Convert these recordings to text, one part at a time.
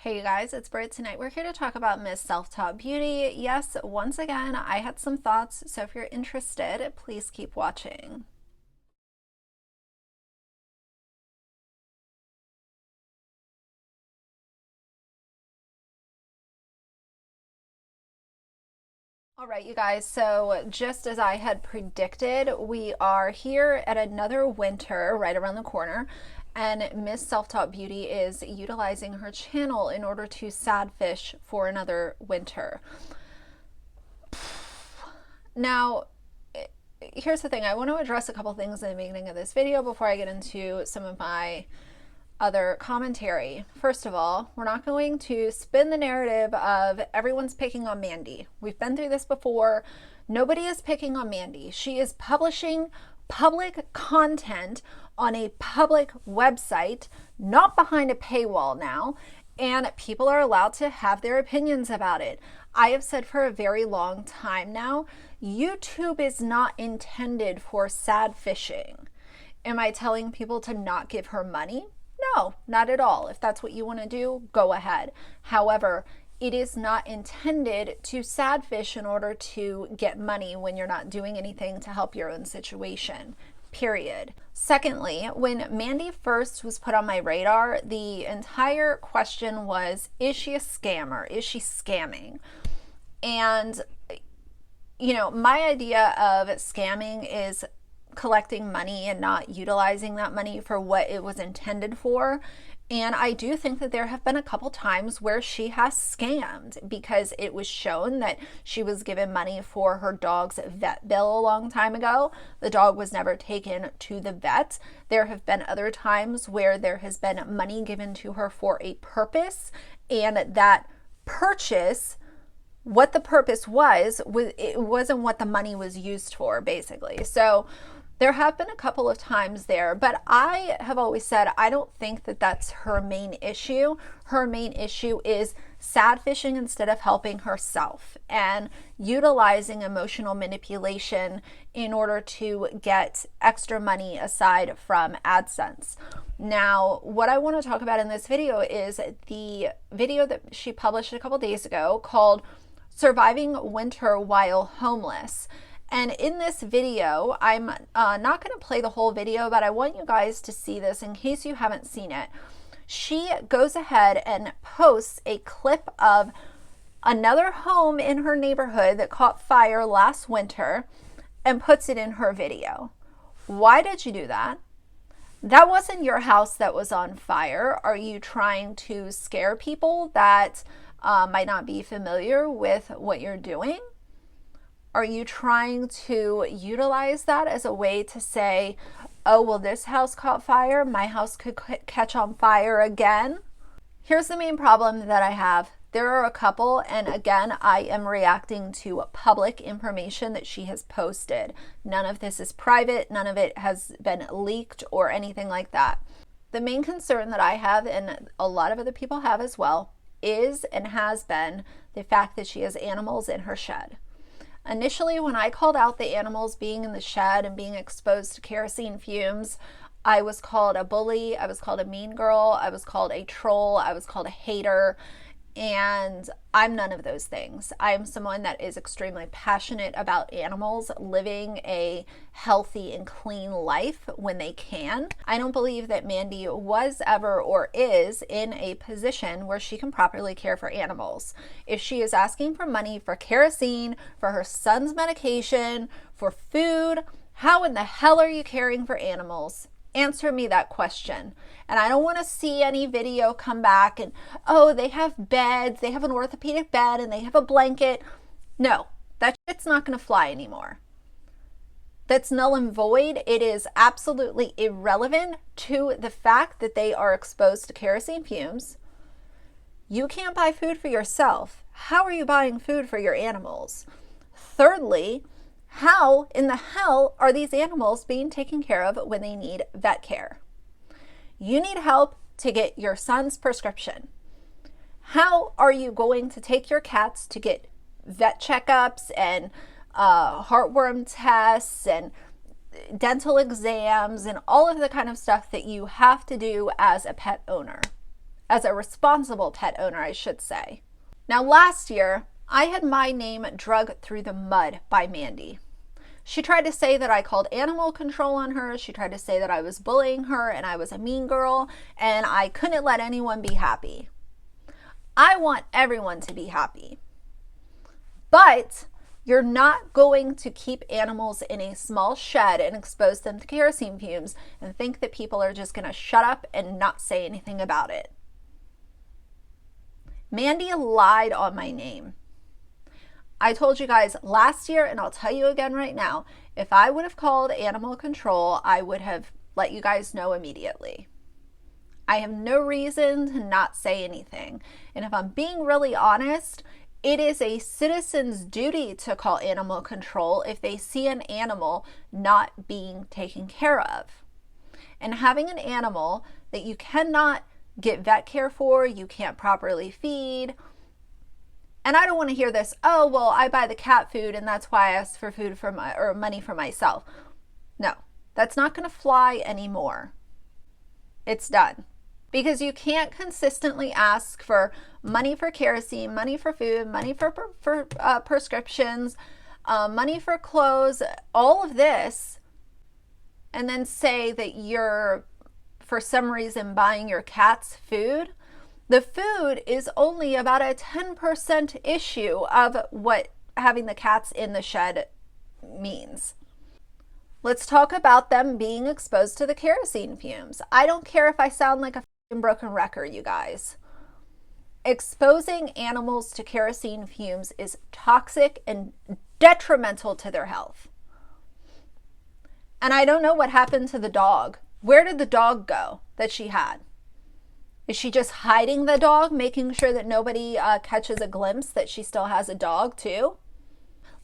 Hey you guys, it's Britt. Tonight we're here to talk about Miss Self-Taught Beauty. Yes, once again, I had some thoughts, so if you're interested, please keep watching. All right, you guys, so just as I had predicted, we are here at another winter right around the corner, and Miss Self-Taught Beauty is utilizing her channel in order to sad fish for another winter. Now, here's the thing. I want to address a couple things in the beginning of this video before I get into some of my other commentary. First of all, we're not going to spin the narrative of everyone's picking on Mandy. We've been through this before. Nobody is picking on Mandy. She is publishing public content on a public website, not behind a paywall now, and people are allowed to have their opinions about it. I have said for a very long time now, YouTube is not intended for sad fishing. Am I telling people to not give her money? No, not at all. If that's what you want to do, go ahead. However, it is not intended to sad fish in order to get money when you're not doing anything to help your own situation. Period. Secondly, when Mandy first was put on my radar, the entire question was, is she a scammer? Is she scamming? And, you know, my idea of scamming is collecting money and not utilizing that money for what it was intended for. And I do think that there have been a couple times where she has scammed because it was shown that she was given money for her dog's vet bill a long time ago. The dog was never taken to the vet. There have been other times where there has been money given to her for a purpose, and that purchase, what the purpose was it wasn't what the money was used for, basically. So there have been a couple of times there, but I have always said I don't think that that's her main issue. Her main issue is sad fishing instead of helping herself and utilizing emotional manipulation in order to get extra money aside from AdSense. Now, what I want to talk about in this video is the video that she published a couple days ago called Surviving Winter While Homeless. And in this video, I'm not going to play the whole video, but I want you guys to see this in case you haven't seen it. She goes ahead and posts a clip of another home in her neighborhood that caught fire last winter and puts it in her video. Why did you do that? That wasn't your house that was on fire. Are you trying to scare people that might not be familiar with what you're doing? Are you trying to utilize that as a way to say, oh, well, this house caught fire, my house could catch on fire again? Here's the main problem that I have. There are a couple, and again, I am reacting to public information that she has posted. None of this is private. None of it has been leaked or anything like that. The main concern that I have, and a lot of other people have as well, is and has been the fact that she has animals in her shed. Initially, when I called out the animals being in the shed and being exposed to kerosene fumes, I was called a bully, I was called a mean girl, I was called a troll, I was called a hater, and I'm none of those things. I'm someone that is extremely passionate about animals living a healthy and clean life when they can. I don't believe that Mandy was ever or is in a position where she can properly care for animals. If she is asking for money for kerosene, for her son's medication, for food, how in the hell are you caring for animals? Answer me that question. And I don't want to see any video come back and, oh, they have beds, they have an orthopedic bed, and they have a blanket. No, that shit's not going to fly anymore. That's null and void. It is absolutely irrelevant to the fact that they are exposed to kerosene fumes. You can't buy food for yourself. How are you buying food for your animals? Thirdly, how in the hell are these animals being taken care of when they need vet care? You need help to get your son's prescription. How are you going to take your cats to get vet checkups and heartworm tests and dental exams and all of the kind of stuff that you have to do as a pet owner? as a responsible pet owner, I should say. Now, last year, I had my name dragged through the mud by Mandy. She tried to say that I called animal control on her. She tried to say that I was bullying her and I was a mean girl and I couldn't let anyone be happy. I want everyone to be happy. But you're not going to keep animals in a small shed and expose them to kerosene fumes and think that people are just going to shut up and not say anything about it. Mandy lied on my name. I told you guys last year, and I'll tell you again right now, if I would have called animal control, I would have let you guys know immediately. I have no reason to not say anything. And if I'm being really honest, it is a citizen's duty to call animal control if they see an animal not being taken care of. And having an animal that you cannot get vet care for, you can't properly feed. And I don't want to hear this, oh, well, I buy the cat food and that's why I ask for food for money for myself. No, that's not going to fly anymore. It's done. Because you can't consistently ask for money for kerosene, money for food, money for prescriptions, money for clothes, all of this, and then say that you're, for some reason, buying your cat's food. The food is only about a 10% issue of what having the cats in the shed means. Let's talk about them being exposed to the kerosene fumes. I don't care if I sound like a broken record, you guys. Exposing animals to kerosene fumes is toxic and detrimental to their health. And I don't know what happened to the dog. Where did the dog go that she had? Is she just hiding the dog, making sure that nobody catches a glimpse that she still has a dog too?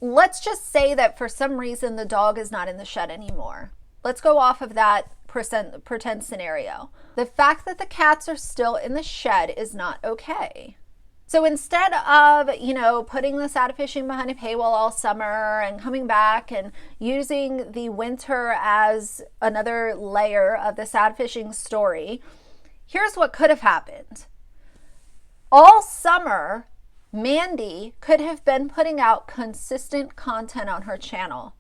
Let's just say that for some reason the dog is not in the shed anymore. Let's go off of that pretend scenario. The fact that the cats are still in the shed is not okay. So instead of, putting the Sadfishing behind a paywall all summer and coming back and using the winter as another layer of the Sadfishing story, here's what could have happened. All summer, Mandy could have been putting out consistent content on her channel.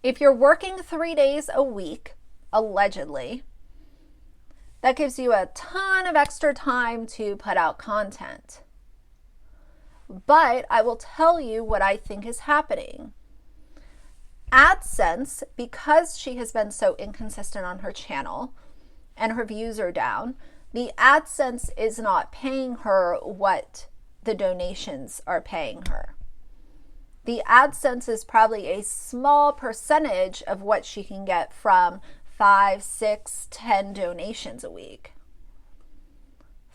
If you're working 3 days a week, allegedly, that gives you a ton of extra time to put out content. But I will tell you what I think is happening. AdSense, because she has been so inconsistent on her channel and her views are down, the AdSense is not paying her what the donations are paying her. The AdSense is probably a small percentage of what she can get from 5, 6, 10 donations a week.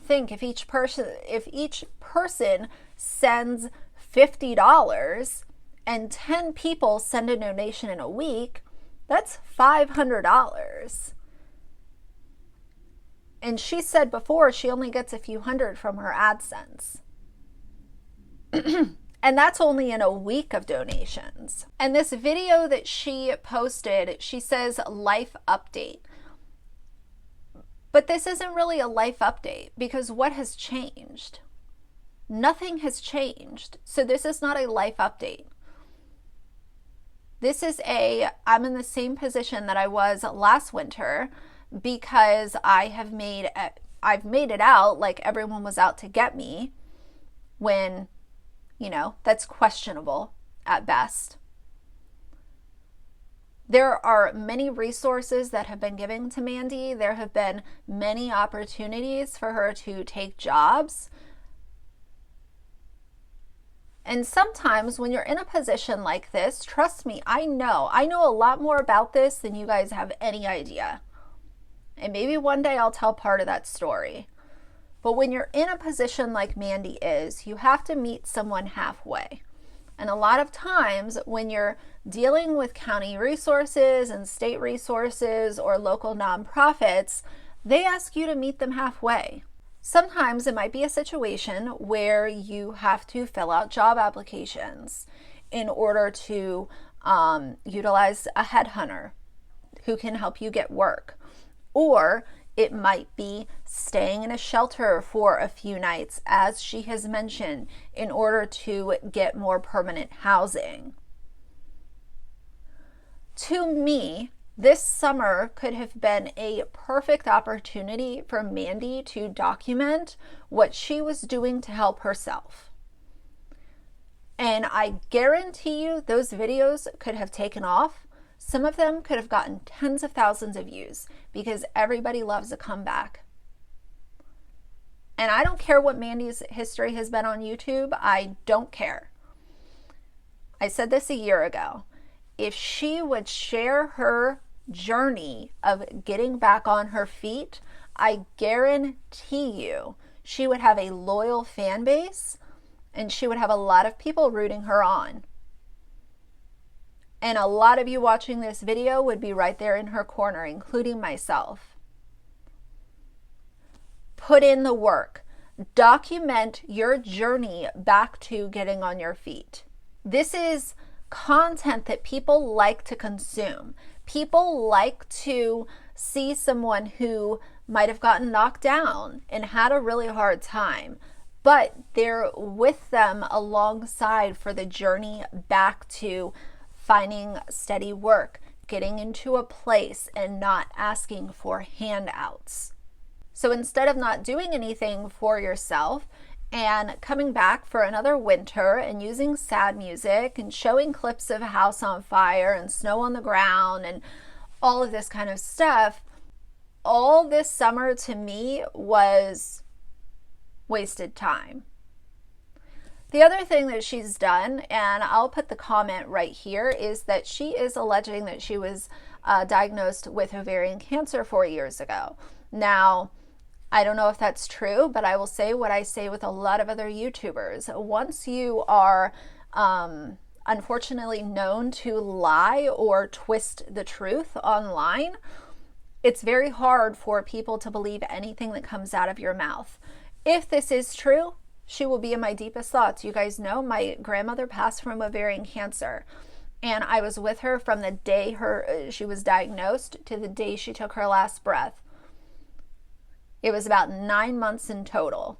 Think if each person sends $50 and 10 people send a donation in a week, that's $500. And she said before she only gets a few hundred from her AdSense. And that's only in a week of donations. And this video that she posted, she says life update. But this isn't really a life update because what has changed? Nothing has changed. So this is not a life update. This is I'm in the same position that I was last winter because I've made it out like everyone was out to get me when, that's questionable at best. There are many resources that have been given to Mandy. There have been many opportunities for her to take jobs. And sometimes when you're in a position like this, trust me, I know a lot more about this than you guys have any idea. And maybe one day I'll tell part of that story. But when you're in a position like Mandy is, you have to meet someone halfway. And a lot of times when you're dealing with county resources and state resources or local nonprofits, they ask you to meet them halfway. Sometimes it might be a situation where you have to fill out job applications in order to utilize a headhunter who can help you get work. Or It might be staying in a shelter for a few nights, as she has mentioned, in order to get more permanent housing. To me, this summer could have been a perfect opportunity for Mandy to document what she was doing to help herself. And I guarantee you those videos could have taken off. Some of them could have gotten tens of thousands of views because everybody loves a comeback. And I don't care what Mandy's history has been on YouTube. I don't care. I said this a year ago. If she would share her journey of getting back on her feet, I guarantee you she would have a loyal fan base and she would have a lot of people rooting her on. And a lot of you watching this video would be right there in her corner, including myself. Put in the work. Document your journey back to getting on your feet. This is content that people like to consume. People like to see someone who might have gotten knocked down and had a really hard time, but they're with them alongside for the journey back to finding steady work, getting into a place, and not asking for handouts. So instead of not doing anything for yourself and coming back for another winter and using sad music and showing clips of a house on fire and snow on the ground and all of this kind of stuff, all this summer to me was wasted time. The other thing that she's done, and I'll put the comment right here, is that she is alleging that she was diagnosed with ovarian cancer 4 years ago. Now, I don't know if that's true, but I will say what I say with a lot of other YouTubers. Once you are unfortunately known to lie or twist the truth online, it's very hard for people to believe anything that comes out of your mouth. If this is true, she will be in my deepest thoughts. You guys know my grandmother passed from ovarian cancer, and I was with her from the day she was diagnosed to the day she took her last breath. It was about 9 months in total.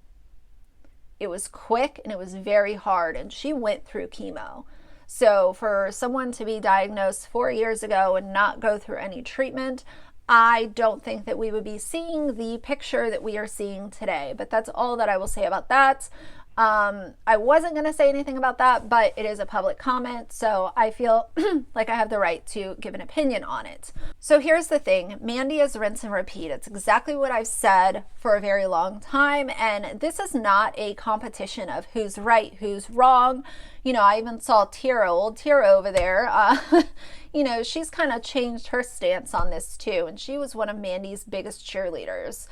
It was quick and it was very hard, and she went through chemo. So for someone to be diagnosed 4 years ago and not go through any treatment, I don't think that we would be seeing the picture that we are seeing today. But that's all that I will say about that. I wasn't going to say anything about that, but it is a public comment, so I feel like I have the right to give an opinion on it. So here's the thing. Mandy is rinse and repeat. It's exactly what I've said for a very long time, and this is not a competition of who's right, who's wrong. You know, I even saw old Tira over there. You know, she's kind of changed her stance on this too, and she was one of Mandy's biggest cheerleaders.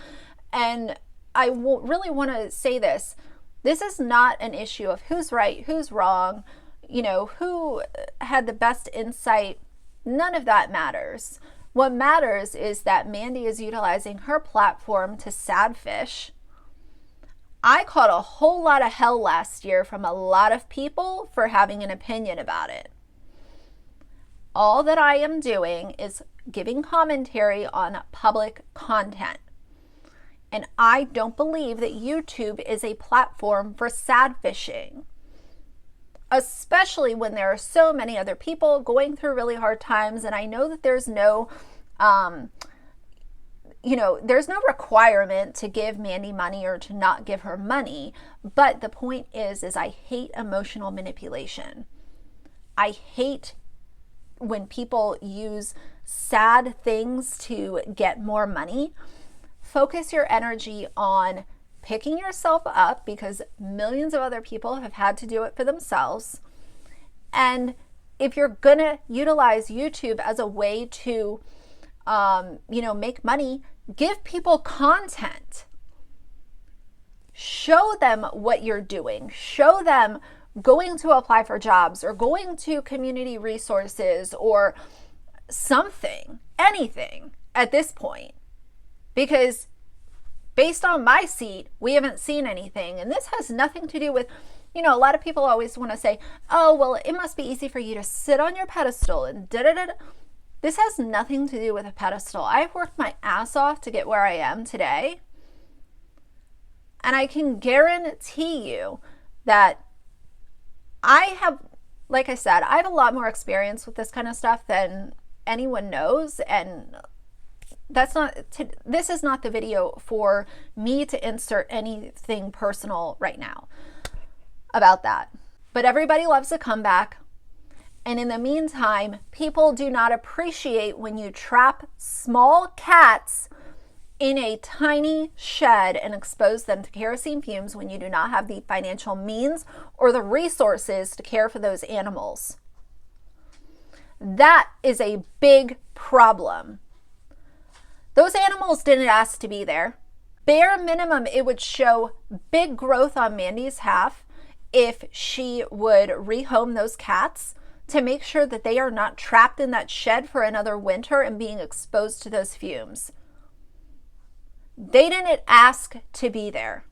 And I really want to say this. This is not an issue of who's right, who's wrong, you know, who had the best insight. None of that matters. What matters is that Mandy is utilizing her platform to sadfish. I caught a whole lot of hell last year from a lot of people for having an opinion about it. All that I am doing is giving commentary on public content. And I don't believe that YouTube is a platform for sadfishing, especially when there are so many other people going through really hard times. And I know that there's no, there's no requirement to give Mandy money or to not give her money. But the point is I hate emotional manipulation. I hate when people use sad things to get more money. Focus your energy on picking yourself up, because millions of other people have had to do it for themselves. And if you're going to utilize YouTube as a way to, make money, give people content. Show them what you're doing. Show them going to apply for jobs or going to community resources or something, anything at this point. Because based on my seat, we haven't seen anything. And this has nothing to do with, a lot of people always want to say, oh, well, it must be easy for you to sit on your pedestal and da-da-da. This has nothing to do with a pedestal. I've worked my ass off to get where I am today. And I can guarantee you that I have, like I said, I have a lot more experience with this kind of stuff than anyone knows. And this is not the video for me to insert anything personal right now about that. But everybody loves a comeback. And in the meantime, people do not appreciate when you trap small cats in a tiny shed and expose them to kerosene fumes when you do not have the financial means or the resources to care for those animals. That is a big problem. Those animals didn't ask to be there. Bare minimum, it would show big growth on Mandy's half if she would rehome those cats to make sure that they are not trapped in that shed for another winter and being exposed to those fumes. They didn't ask to be there.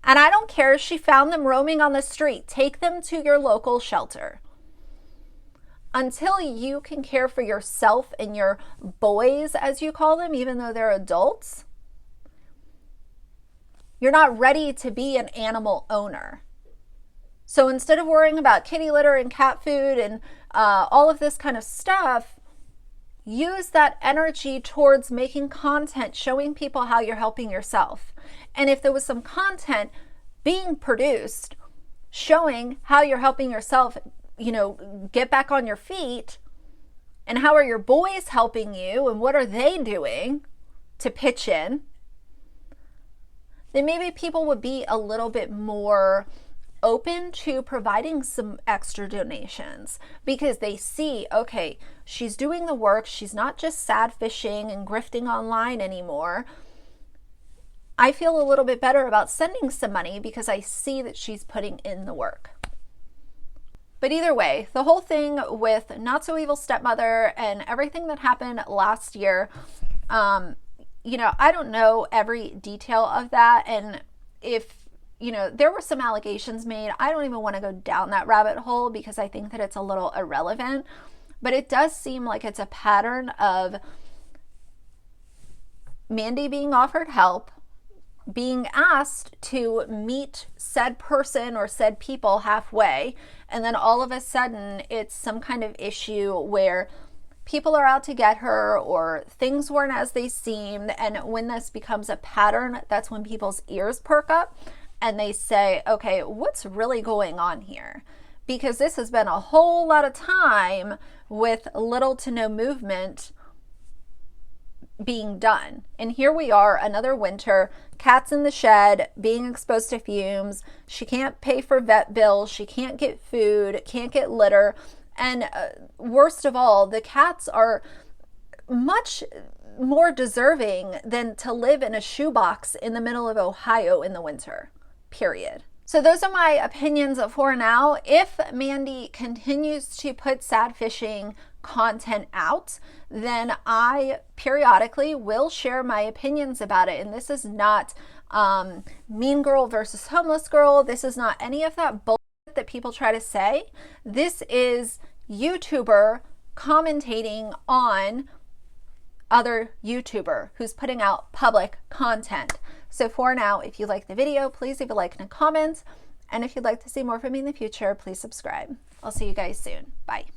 And I don't care if she found them roaming on the street. Take them to your local shelter. Until you can care for yourself and your boys, as you call them, even though they're adults, you're not ready to be an animal owner. So instead of worrying about kitty litter and cat food and all of this kind of stuff, use that energy towards making content, showing people how you're helping yourself. And if there was some content being produced showing how you're helping yourself, get back on your feet, and how are your boys helping you and what are they doing to pitch in, then maybe people would be a little bit more open to providing some extra donations because they see, okay, she's doing the work. She's not just sad fishing and grifting online anymore. I feel a little bit better about sending some money because I see that she's putting in the work. But either way, the whole thing with Not So Evil Stepmother and everything that happened last year, I don't know every detail of that. And if there were some allegations made, I don't even want to go down that rabbit hole because I think that it's a little irrelevant. But it does seem like it's a pattern of Mandy being offered help, being asked to meet said person or said people halfway, and then all of a sudden it's some kind of issue where people are out to get her or things weren't as they seemed. And when this becomes a pattern, that's when people's ears perk up and they say, okay, what's really going on here? Because this has been a whole lot of time with little to no movement being done. And here we are, another winter, cats in the shed, being exposed to fumes. She can't pay for vet bills. She can't get food, can't get litter. And worst of all, the cats are much more deserving than to live in a shoebox in the middle of Ohio in the winter, period. So those are my opinions for now. If Mandy continues to put sad fishing content out, then I periodically will share my opinions about it. And this is not mean girl versus homeless girl. This is not any of that bullshit that people try to say. This is YouTuber commentating on other YouTuber who's putting out public content. So for now, if you like the video, please leave a like and a comment. And if you'd like to see more from me in the future, please subscribe. I'll see you guys soon. Bye.